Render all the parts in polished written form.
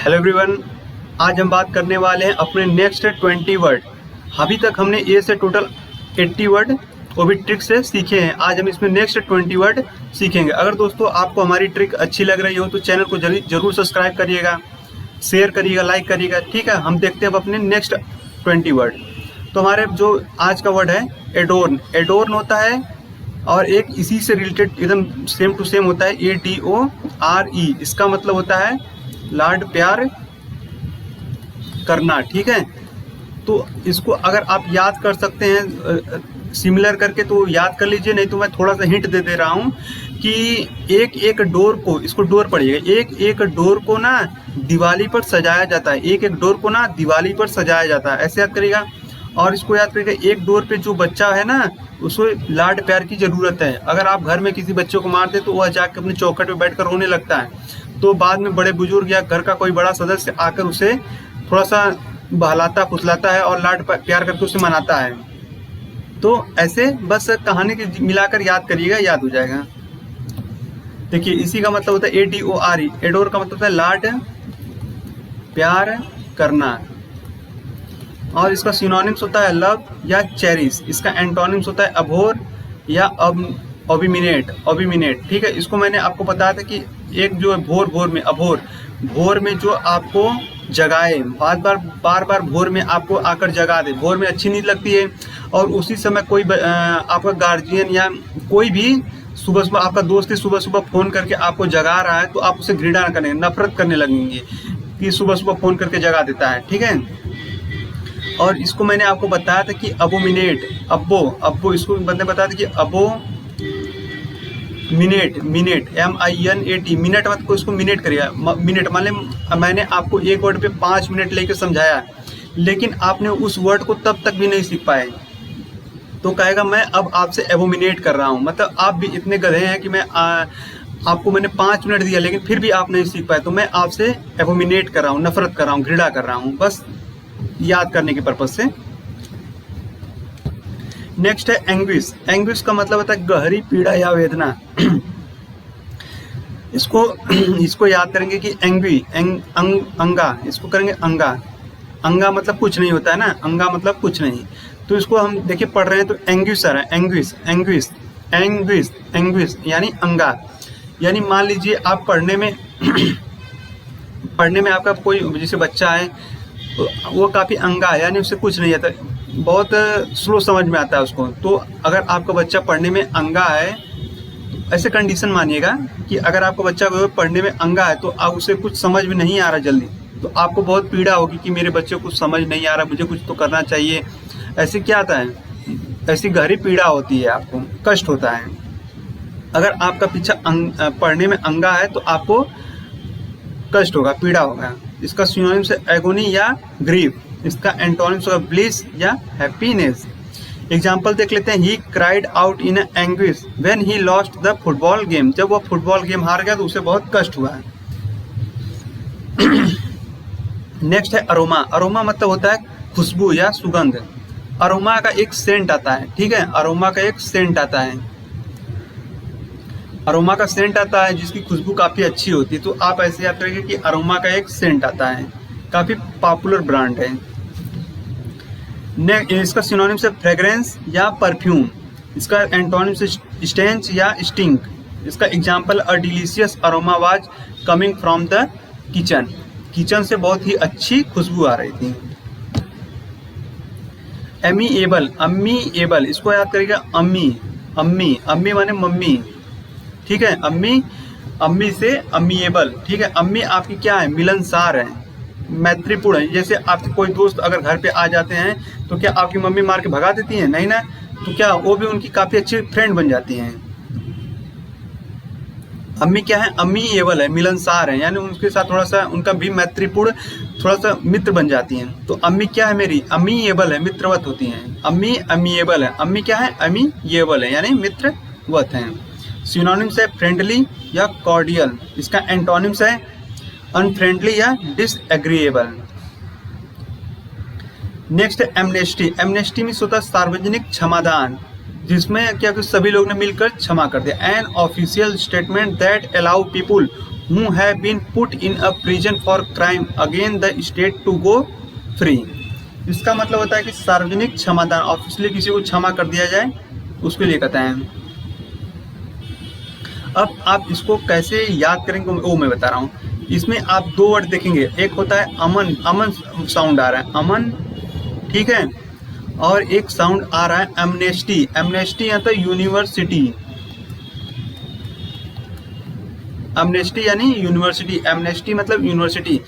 Hello everyone, आज हम बात करने वाले हैं अपने नेक्स्ट 20 वर्ड। अभी तक हमने ए से टोटल 80 वर्ड वो भी ट्रिक से सीखे हैं। आज हम इसमें नेक्स्ट 20 वर्ड सीखेंगे। अगर दोस्तों आपको हमारी ट्रिक अच्छी लग रही हो तो चैनल को जरूर सब्सक्राइब करिएगा, शेयर करिएगा, लाइक करिएगा। ठीक है, हम देखते हैं अब अपने नेक्स्ट 20 वर्ड। तो हमारे जो आज का वर्ड है एडोर्न। एडोर्न होता है और एक इसी से रिलेटेड एकदम सेम टू सेम होता है ADORE। इसका मतलब होता है लाड प्यार करना। ठीक है, तो इसको अगर आप याद कर सकते हैं सिमिलर करके तो याद कर लीजिए, नहीं तो मैं थोड़ा सा हिंट दे रहा हूँ कि एक एक डोर को, इसको डोर पड़िएगा, एक एक डोर को ना दिवाली पर सजाया जाता है। एक एक डोर को ना दिवाली पर सजाया जाता है, ऐसे याद करिएगा। और इसको याद करिएगा, एक डोर पे जो बच्चा है ना उसको लाड प्यार की जरूरत है। अगर आप घर में किसी बच्चे को मारते तो वह जाकर अपने चौखट पे बैठकर रोने लगता है, तो बाद में बड़े बुजुर्ग या घर का कोई बड़ा सदस्य आकर उसे थोड़ा सा बहलाता फुसलाता है और लाड प्यार करके उसे मनाता है। तो ऐसे बस कहानी की मिलाकर याद करिएगा, याद हो जाएगा। देखिए, इसी का मतलब होता है ADORE। एडोर का मतलब होता है लाड प्यार करना, और इसका सिनोनिम्स होता है लव या चेरिश। इसका एंटोनिम्स होता है अभोर या ओबिमिनेट। ठीक है, इसको मैंने आपको बताया था कि एक जो है भोर में जो आपको जगाए, बार बार भोर में आपको आकर जगा दे। भोर में अच्छी नींद लगती है और उसी समय कोई आपका गार्जियन या कोई भी सुबह आपका दोस्त सुबह फोन करके आपको जगा रहा है तो आप उसे घृणा करने, नफरत करने लगेंगे कि सुबह फोन करके जगा देता है। ठीक है, और इसको मैंने आपको बताया था कि अबोमिनेट, अब्बो इसको मैंने बताया था कि मिनेट MINAT। मिनट मतलब इसको मिनट करिएगा। मिनट मान लें मैंने आपको एक वर्ड पे 5 मिनट लेकर समझाया, लेकिन आपने उस वर्ड को तब तक भी नहीं सीख पाए, तो कहेगा मैं अब आपसे एबोमिनेट कर रहा हूँ। मतलब आप भी इतने गधे हैं कि मैं आपको मैंने 5 मिनट दिया लेकिन फिर भी आप नहीं सीख पाए, तो मैं आपसे एबोमिनेट कर रहा हूँ, नफरत कर रहा हूँ, घृणा कर रहा हूँ, बस याद करने के पर्पज से। नेक्स्ट है एंग्विश। एंग्विश का मतलब होता है गहरी पीड़ा या वेदना। इसको याद करेंगे कि अंगा, इसको करेंगे अंगा मतलब कुछ नहीं होता है ना, अंगा मतलब कुछ नहीं। तो इसको हम देखिए पढ़ रहे हैं तो एंग्विशर है, एंग्विश यानी अंगा। यानी मान लीजिए आप पढ़ने में आपका कोई जैसे बच्चा है वो काफ़ी अंगा है, यानी उससे कुछ नहीं आता, बहुत स्लो समझ में आता है उसको। तो अगर आपका बच्चा पढ़ने में अंगा है, तो ऐसे कंडीशन मानिएगा कि अगर आपका बच्चा पढ़ने में अंगा है तो आप उसे कुछ समझ में नहीं आ रहा जल्दी, तो आपको बहुत पीड़ा होगी कि मेरे बच्चे को कुछ समझ नहीं आ रहा, मुझे कुछ तो करना चाहिए। ऐसे क्या आता है, ऐसी गहरी पीड़ा होती है, आपको कष्ट होता है। अगर आपका पीछा पढ़ने में अंगा है तो आपको कष्ट होगा, पीड़ा होगा। इसका सिनोनिम्स है एगोनी या ग्रीफ। इसका एंटोनिम्स होगा ब्लिस या हैप्पीनेस। एग्जाम्पल देख लेते हैं। He cried out in anguish when he lost the football game. जब वह फुटबॉल गेम हार गया तो उसे बहुत कष्ट हुआ है। नेक्स्ट है अरोमा। अरोमा मतलब होता है खुशबू या सुगंध। अरोमा का एक सेंट आता है। ठीक है, अरोमा का एक सेंट आता है, अरोमा का सेंट आता है जिसकी खुशबू काफ़ी अच्छी होती है। तो आप ऐसे याद करेंगे कि अरोमा का एक सेंट आता है, काफ़ी पॉपुलर ब्रांड है। इसका सिनोनिम्स है फ्रेग्रेंस या परफ्यूम। इसका एंटोनिम्स है स्टेंच या स्टिंक। इसका example a delicious aroma was coming from the kitchen. Kitchen से बहुत ही अच्छी खुशबू आ रही थी। अम्मीएबल, इसको याद करिएगा अम्मी माने मम्मी। ठीक है, अम्मी से अम्मीएबल। ठीक है, अम्मी आपकी क्या है, मिलनसार है, मैत्रीपूर्ण है। जैसे आपके कोई दोस्त अगर घर पे आ जाते हैं तो क्या आपकी मम्मी मार के भगा देती हैं? नहीं ना, तो क्या वो भी उनकी काफ़ी अच्छी फ्रेंड बन जाती हैं। अम्मी क्या है, अम्मीएबल है, मिलनसार है, यानी उनके साथ थोड़ा सा उनका भी मैत्रीपूर्ण थोड़ा सा मित्र बन जाती हैं। तो अम्मी क्या है मेरी, अम्मीएबल है, मित्रवत होती हैं। अम्मीएबल है, अम्मी क्या है, अम्मीएबल है, यानी मित्रवत हैं। सिनोनिम्स है फ्रेंडली या कॉर्डियल। इसका एंटोनिम्स है अनफ्रेंडली या डिसएग्रीएबल। नेक्स्ट है एमनेस्टी। एमनेस्टी मीन्स होता है सार्वजनिक क्षमादान। जिसमें क्या कि सभी लोग ने मिलकर क्षमा कर दिया। An official statement that allow people who have been put in a prison for crime against the state to go free। इसका मतलब होता है कि सार्वजनिक क्षमादान, ऑफिशियली किसी को क्षमा कर दिया जाए, उसके लिए कहते हैं। अब आप इसको कैसे याद करेंगे वो मैं बता रहा हूँ। इसमें आप दो वर्ड देखेंगे, एक होता है अमन, अमन साउंड आ रहा है, अमन, ठीक है, और एक साउंड आ रहा है एमनेस्टी। एमनेस्टी या तो यूनिवर्सिटी, एमनेस्टी यानी यूनिवर्सिटी, एमनेस्टी मतलब यूनिवर्सिटी।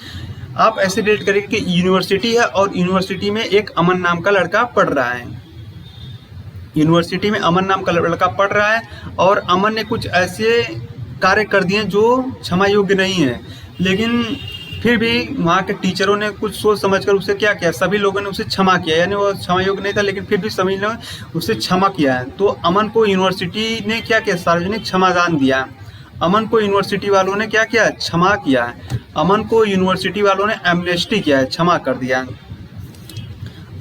आप ऐसे रिलेट करेंगे कि यूनिवर्सिटी है और यूनिवर्सिटी में एक अमन नाम का लड़का पढ़ रहा है, यूनिवर्सिटी में अमन नाम का लड़का पढ़ रहा है और अमन ने कुछ ऐसे कार्य कर दिए जो क्षमा योग्य नहीं है, लेकिन फिर भी वहाँ के टीचरों ने कुछ सोच समझकर उसे क्या किया, सभी लोगों ने उसे क्षमा किया, यानी वो क्षमा योग्य नहीं था लेकिन फिर भी सभी ने उसे क्षमा किया है। तो अमन को यूनिवर्सिटी ने क्या किया, सार्वजनिक क्षमादान दिया। अमन को यूनिवर्सिटी वालों ने क्या किया, क्षमा किया। अमन को यूनिवर्सिटी वालों ने एमनेस्टी किया है, क्षमा कर दिया।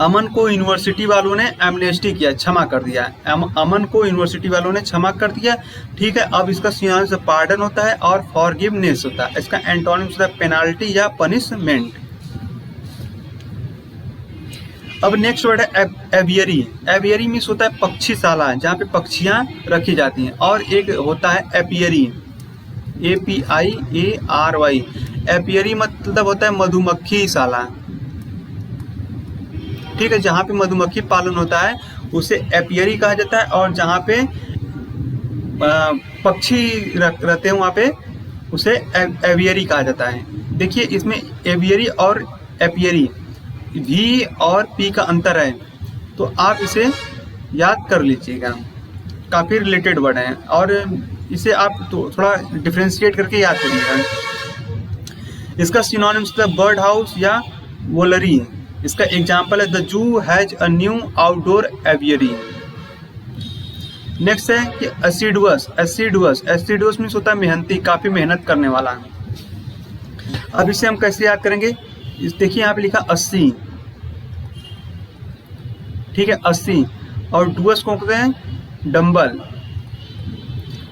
अमन को यूनिवर्सिटी वालों ने एमनेस्टी किया, क्षमा कर दिया। अमन को यूनिवर्सिटी वालों ने क्षमा कर दिया, ठीक है। अब इसका सिनोनिम्स पार्डन होता है और फॉरगिवनेस होता है। इसका एंटोनिम्स होता है पेनाल्टी या पनिशमेंट। अब नेक्स्ट वर्ड है एवियरी। एवियरी मीन्स होता है पक्षीशाला, जहाँ पे पक्षियाँ रखी जाती हैं, और एक होता है एपियरी, APIARY। एपियरी मतलब होता है मधुमक्खी शाला, ठीक है, जहाँ पे मधुमक्खी पालन होता है उसे एपियरी कहा जाता है, और जहाँ पे पक्षी रहते हैं वहाँ पे उसे एवियरी कहा जाता है। देखिए इसमें एवियरी और एपियरी V और P का अंतर है, तो आप इसे याद कर लीजिएगा, काफ़ी रिलेटेड वर्ड हैं और इसे आप तो थोड़ा डिफ्रेंशिएट करके याद करिएगा। इसका सिनोनिम्स है बर्ड हाउस या वोलरी। इसका एग्जाम्पल है the zoo has a new outdoor aviary. Next है कि एसिडुअस। एसिडुअस, एसिडुअस मीन्स होता है मेहनती, काफ़ी मेहनत करने वाला। अब इसे हम कैसे याद करेंगे, देखिए यहाँ पे लिखा 80, ठीक है, 80, और डुअस को कहते हैं डंबल।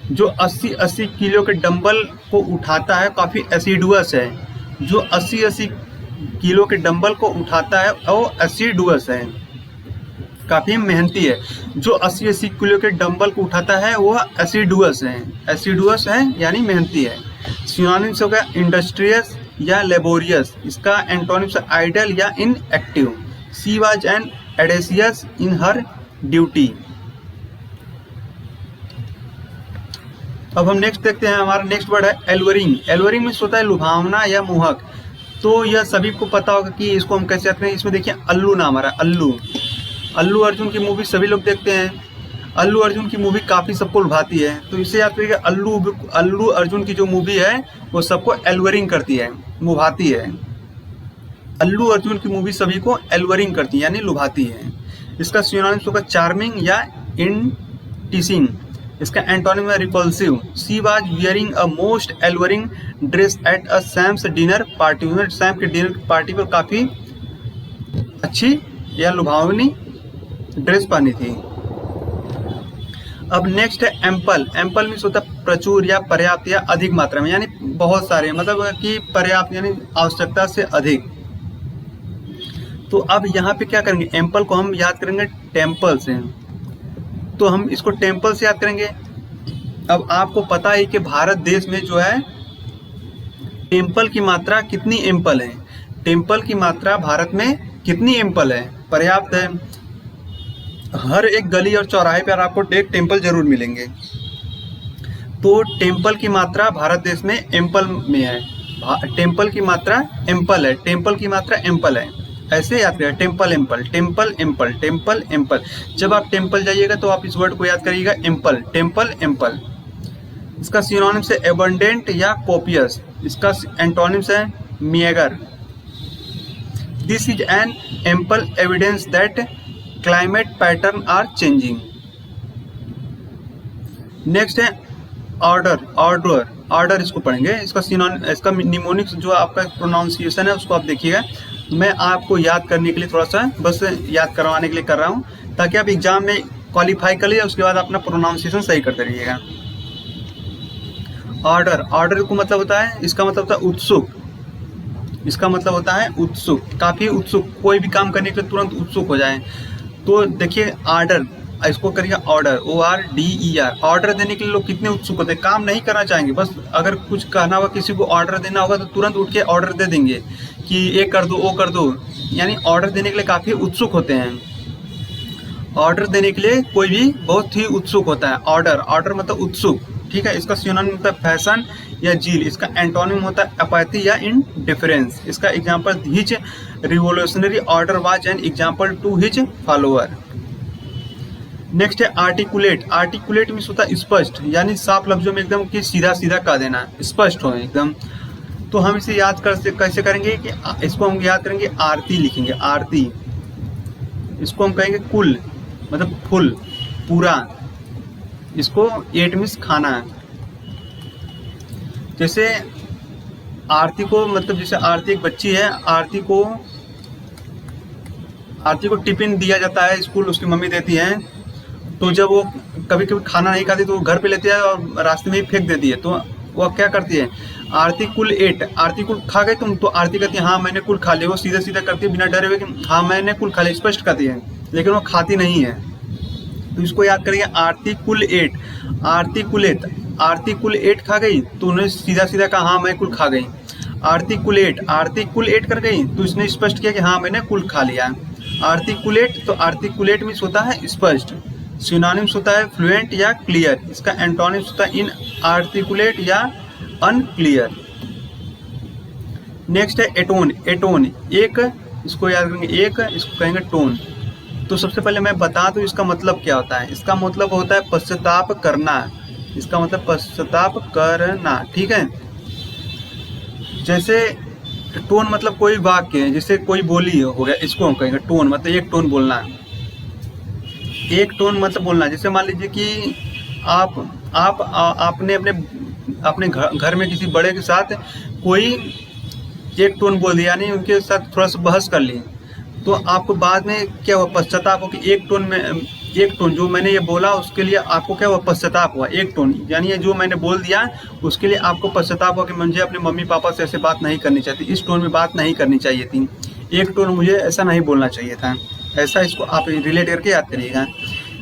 जो 80 किलो के डंबल को उठाता है काफ़ी एसिडुअस है। जो 80 किलो के डंबल को उठाता है वो एसिडुअस है, काफ़ी मेहनती है। जो 80 किलो के डंबल को उठाता है वो एसिडुअस है, एसिडुअस है यानी मेहनती है। सिनोनिम्स हो गया इंडस्ट्रियस या लेबोरियस। इसका एंटोनिम्स आइडल या inactive. She was an assiduous in her duty. अब हम नेक्स्ट देखते हैं, हमारा नेक्स्ट वर्ड है एल्वरिंग। एल्वरिंग मीन्स होता है लुभावना या मोहक। तो यह सभी को पता होगा कि इसको हम कैसे याद करें। इसमें देखिए अल्लू नाम आ रहा है, अल्लू। अल्लू अर्जुन की मूवी सभी लोग देखते हैं। अल्लू अर्जुन की मूवी काफ़ी सबको लुभाती है, तो इसे याद करिएगा अल्लू अर्जुन की जो मूवी है वो सबको एल्वरिंग करती है, लुभाती है। अल्लू अर्जुन की मूवी सभी को एल्वरिंग करती है यानी लुभाती है। इसका सिनोनिम्स होगा चार्मिंग या इंटिसिंग। इसका एंटोनिम है repulsive. She was wearing a most alluring dress at a Sam's dinner party. उन्होंने सैम के डिनर पार्टी पर काफ़ी अच्छी या लुभावनी ड्रेस पहनी थी। अब नेक्स्ट है एम्पल। एम्पल मीन्स होता है प्रचुर या पर्याप्त या अधिक मात्रा में, यानी बहुत सारे, मतलब कि पर्याप्त यानी आवश्यकता से अधिक। तो अब यहाँ पे क्या करेंगे, एम्पल को हम याद करेंगे टेम्पल से, तो हम इसको टेम्पल से याद करेंगे। अब आपको पता है कि भारत देश में जो है टेम्पल की मात्रा कितनी एम्पल है, टेम्पल की मात्रा भारत में कितनी एम्पल है, पर्याप्त है। हर एक गली और चौराहे पर आपको एक टेम्पल जरूर मिलेंगे। तो टेम्पल की मात्रा भारत देश में एम्पल में है, टेम्पल की मात्रा एम्पल है, टेम्पल की मात्रा एम्पल है, ऐसे याद करिएगा temple ample, temple ample, temple ample. जब आप टेम्पल जाइएगा तो आप इस वर्ड को याद करिएगा एम्पल, टेम्पल एम्पल। इसका सिनोनिम्स है एबंडेंट या कोपियस। इसका एंटोनिम्स है meagre. This is an ample evidence that climate pattern are changing. Next है ऑर्डर, ऑर्डर, ऑर्डर इसको पढ़ेंगे। इसका निमोनिक्स जो आपका प्रोनाउंसिएशन है उसको आप देखिएगा। मैं आपको याद करने के लिए थोड़ा सा बस याद करवाने के लिए कर रहा हूँ, ताकि आप एग्जाम में क्वालिफाई कर लीजिए, उसके बाद अपना प्रोनाउंसिएशन सही करते रहिएगा। ऑर्डर, ऑर्डर को मतलब होता है, इसका मतलब होता है उत्सुक, इसका मतलब होता है उत्सुक, काफी उत्सुक, कोई भी काम करने के लिए तुरंत उत्सुक हो जाए। तो देखिए ऑर्डर, इसको करिए ऑर्डर, ORDER, ऑर्डर देने के लिए लोग कितने उत्सुक होते हैं, काम नहीं करना चाहेंगे, बस अगर कुछ कहना होगा, किसी को ऑर्डर देना होगा तो तुरंत उठ के ऑर्डर दे देंगे कि ये कर दो वो कर दो, यानी ऑर्डर देने के लिए काफी उत्सुक होते हैं। ऑर्डर देने के लिए कोई भी बहुत ही उत्सुक होता है। ऑर्डर, ऑर्डर मतलब उत्सुक, ठीक है। इसका सिनोनिम होता है फैशन या जील, इसका एंटोनिम होता है अपैथी या इनडिफरेंस। इसका example, his revolutionary order was an example to his follower. Next है आर्टिकुलेट, आर्टिकुलेट मीन्स होता है स्पष्ट, यानी साफ लफ्जों में एकदम कि सीधा सीधा कह देना, स्पष्ट हो एकदम। तो हम इसे याद कैसे करेंगे कि इसको हम याद करेंगे, आरती लिखेंगे, आरती। इसको हम कहेंगे कुल, मतलब फुल, पूरा। इसको एट मीन्स खाना। जैसे आरती को, मतलब जैसे आरती एक बच्ची है, आरती को टिफिन दिया जाता है स्कूल, उसकी मम्मी देती है। तो जब वो कभी कभी खाना नहीं खाती तो वो घर पे लेती है और रास्ते में ही फेंक देती है। तो वो क्या करती है, आरती कुल एट, आरती कुल खा गए तुम, तो आरती कहती है हाँ मैंने कुल खा लिया। वो सीधा सीधा करती है बिना डरे हुए कि हाँ मैंने कुल खा लिया, स्पष्ट करती है, लेकिन वो खाती नहीं है। तो इसको याद करिए, आरती कुल एट, आरती कुल एट, आरती कुल एट खा गई तो उन्होंने सीधा सीधा कहा हाँ मैं कुल खा गई। आरती कुल एट, आरती कुल एट कर गई तो इसने स्पष्ट किया कि हाँ मैंने कुल खा लिया। आरती कुल एट, तो आरती कुल एट मीन्स होता है स्पष्ट। सिनोनिम्स होता है फ्लुएंट या क्लियर, इसका एंटोनिम्स होता है इन आर्टिकुलेट या अनक्लियर। नेक्स्ट है एटोन, एटोन एक, इसको याद करेंगे एक, इसको कहेंगे टोन। तो सबसे पहले मैं बता दूं इसका मतलब क्या होता है। इसका मतलब होता है पश्चाताप करना, इसका मतलब पश्चाताप करना, ठीक है। जैसे टोन मतलब कोई वाक्य है, जैसे कोई बोली हो गया, इसको हम कहेंगे टोन, मतलब एक टोन बोलना। एक टोन मतलब बोलना, जैसे मान लीजिए कि आपने अपने घर में किसी बड़े के साथ कोई एक टोन बोल दिया, यानी उनके साथ थोड़ा सा बहस कर ली, तो आपको बाद में क्या हुआ, पश्चाताप हो कि एक टोन जो मैंने ये बोला उसके लिए आपको क्या हुआ, पश्चाताप हुआ। एक टोन यानी ये जो मैंने बोल दिया उसके लिए आपको पश्चाताप हुआ कि मुझे अपने मम्मी पापा से ऐसे बात नहीं करनी चाहिए थी, इस टोन में बात नहीं करनी चाहिए थी, एक टोन मुझे ऐसा नहीं बोलना चाहिए था। ऐसा इसको आप रिलेट करके याद करिएगा।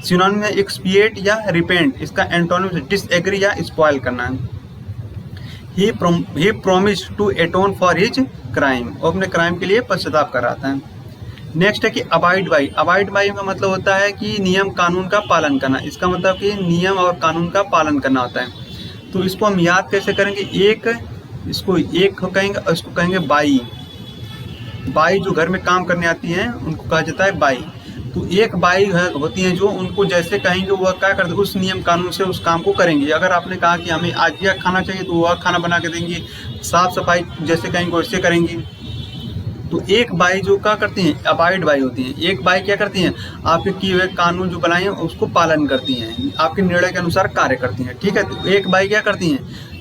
सिनोनिम में एक्सपिएट या रिपेंट, इसका एंटोनिम डिसएग्री या स्पॉइल करना। He promise to atone for his crime, वो अपने क्राइम के लिए पश्चाताप कर रहा था। नेक्स्ट है कि अबाइड बाई, अबाइड बाई का मतलब होता है कि नियम कानून का पालन करना, इसका मतलब कि नियम और कानून का पालन करना होता है। तो इसको हम याद कैसे करेंगे, एक, इसको एक कहेंगे और इसको कहेंगे बाई। बाई जो घर में काम करने आती हैं उनको कहा जाता है बाई। तो एक बाई होती हैं जो उनको जैसे कहेंगे वह क्या करते, उस नियम कानून से उस काम को करेंगे। अगर आपने कहा कि हमें आज यह खाना चाहिए तो वह खाना बना के देंगी, साफ सफाई जैसे कहेंगे वैसे करेंगी। तो एक बाई जो क्या करती हैं, अबाइड बाई होती हैं। एक बाई क्या करती हैं, आपके किए हुए कानून जो बनाए हैं उसको पालन करती हैं, आपके निर्णय के अनुसार कार्य करती हैं, ठीक है। तो एक बाई क्या करती हैं,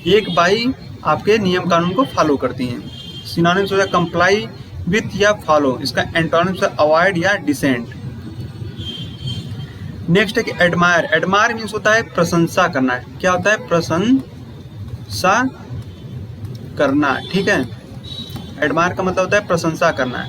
एक बाई आपके नियम कानून को फॉलो करती हैं। सिनोनिम्स होता है कंप्लाई विथ या फॉलो, इसका एंटोनिम्स है अवॉइड या डिसेंट। नेक्स्ट है कि एडमायर, एडमायर मीन्स होता है प्रशंसा करना। क्या होता है, प्रशंसा करना, ठीक है। एडमायर का मतलब होता है प्रशंसा करना।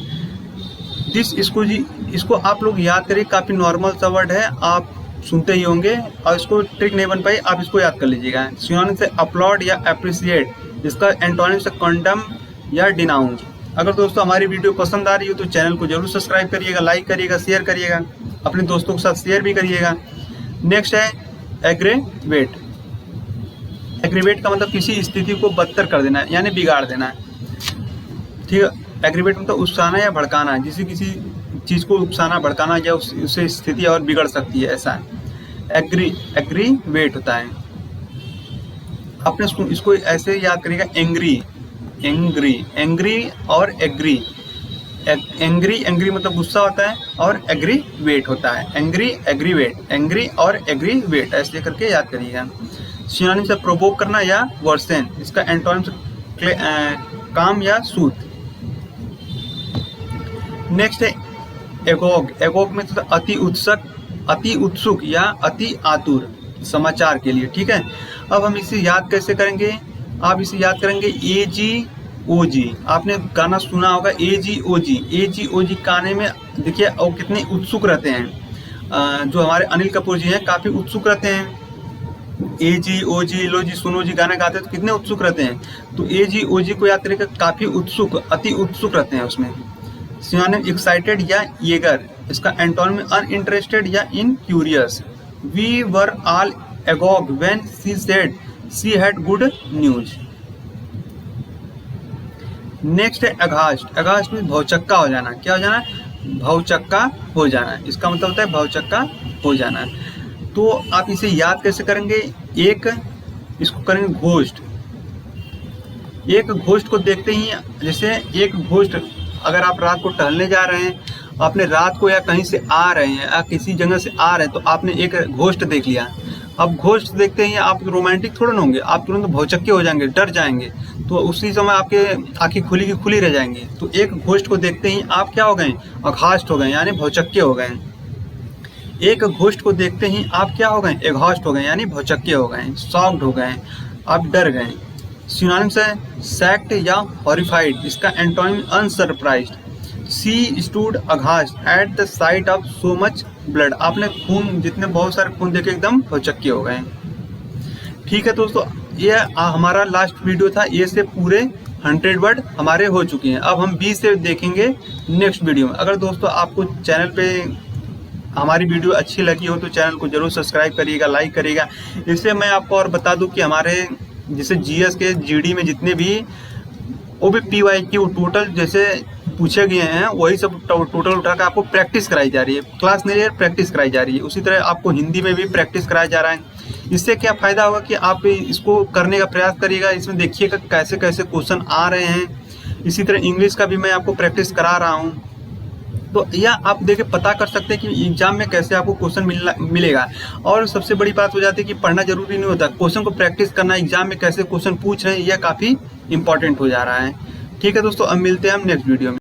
इसको आप लोग याद करिए, काफी नॉर्मल सा वर्ड है, आप सुनते ही होंगे और इसको ट्रिक नहीं बन पाई, आप इसको याद कर लीजिएगा। सिनोनिम से अपलॉड या अप्रिशिएट, इसका एंटोनिम से कंडम या डिनाउंस। अगर दोस्तों हमारी वीडियो पसंद आ रही हो तो चैनल को जरूर सब्सक्राइब करिएगा, लाइक करिएगा, शेयर करिएगा, अपने दोस्तों के साथ शेयर भी करिएगा। नेक्स्ट है एग्रेवेट, एग्रेवेट का मतलब किसी स्थिति को बदतर कर देना यानी बिगाड़ देना, ठीक है। एग्रीवेट मतलब उकसाना या भड़काना, किसी चीज को उकसाना भड़काना या उससे स्थिति और बिगड़ सकती है, ऐसा एग्रीवेट होता है। आपने इसको ऐसे याद करिएगा, एंग्री, एंग्री, एंग्री और एग्री। एंग्री मतलब गुस्सा होता है और एग्रीवेट होता है, एंग्री एग्रीवेट, एंग्री और एग्रीवेट, ऐसे करके याद करिएगा। सिनोनिम से प्रोवोक करना या वर्सन, इसका एंटोनिम से काम या सूत। नेक्स्ट है एगोग, एगोग में अति उत्सुक या अति आतुर समाचार के लिए, ठीक है। अब हम इसे याद कैसे करेंगे, आप इसे याद करेंगे AGOG। आपने गाना सुना होगा AGOG। AGOG गाने में देखिए और कितने उत्सुक रहते हैं, जो हमारे अनिल कपूर जी हैं काफ़ी उत्सुक रहते हैं। AGOG लो जी सुनो जी गाना गाते हैं तो कितने उत्सुक रहते हैं, तो AGOG को याद करेंगे काफ़ी उत्सुक, अति उत्सुक रहते हैं उसमें। सिनोनिम एक्साइटेड या ईगर, इसका एंटोनिम अनइंटरेस्टेड या incurious. We were all agog when she said she had good news. Next है अघास्ट। अघास्ट में भौचक्का हो जाना। क्या हो जाना, भौचक्का हो जाना। इसका मतलब होता है भौचक्का हो जाना। तो आप इसे याद कैसे करेंगे, एक इसको करेंगे घोस्ट। एक घोस्ट को देखते ही, जैसे एक घोस्ट, अगर आप रात को टहलने जा रहे हैं, आपने रात को या कहीं से आ रहे हैं या किसी जगह से आ रहे हैं तो आपने एक घोस्ट देख लिया। अब घोस्ट देखते ही आप रोमांटिक थोड़ा ना होंगे, आप तुरंत भौचक्के हो जाएंगे, डर जाएंगे, तो उसी समय आपके आंखें खुली की खुली रह जाएंगी। तो एक घोस्ट को देखते ही आप क्या हो गए, अघास्ट हो गए, यानी भौचक्के हो गए। एक घोस्ट को देखते ही आप क्या हो गए, एघॉस्ट हो गए, यानी भौचक्के हो गए, शॉक्ड हो गए, आप डर गए। सिनोनिम्स है सैक्ड या हॉरिफाइड, इसका antonym unsurprised. She stood aghast at the sight of so much blood, आपने खून, जितने बहुत सारे खून देखे एकदम भौचक्के हो गए। ठीक है दोस्तों, ये हमारा लास्ट वीडियो था। ये से पूरे 100 वर्ड हमारे हो चुके हैं। अब हम 20 से देखेंगे नेक्स्ट वीडियो में। अगर दोस्तों आपको चैनल पे हमारी वीडियो अच्छी लगी हो तो चैनल को जरूर सब्सक्राइब करिएगा, लाइक करिएगा। इससे मैं आपको और बता दूं कि हमारे जैसे GS के GD में जितने भी OBPYQ टोटल जैसे पूछे गए हैं वही सब टोटल उठाकर आपको प्रैक्टिस कराई जा रही है। क्लास नहीं है, प्रैक्टिस कराई जा रही है। उसी तरह आपको हिंदी में भी प्रैक्टिस कराया जा रहा है। इससे क्या फ़ायदा होगा कि आप इसको करने का प्रयास करिएगा, इसमें देखिएगा कैसे कैसे क्वेश्चन आ रहे हैं। इसी तरह इंग्लिश का भी मैं आपको प्रैक्टिस करा रहा हूँ। तो यह आप देखिए पता कर सकते हैं कि एग्जाम में कैसे आपको क्वेश्चन मिलेगा। और सबसे बड़ी बात हो जाती है कि पढ़ना जरूरी नहीं होता, क्वेश्चन को प्रैक्टिस करना, एग्जाम में कैसे क्वेश्चन पूछ रहे हैं यह काफ़ी इंपॉर्टेंट हो जा रहा है। ठीक है दोस्तों, अब मिलते हैं हम नेक्स्ट वीडियो में।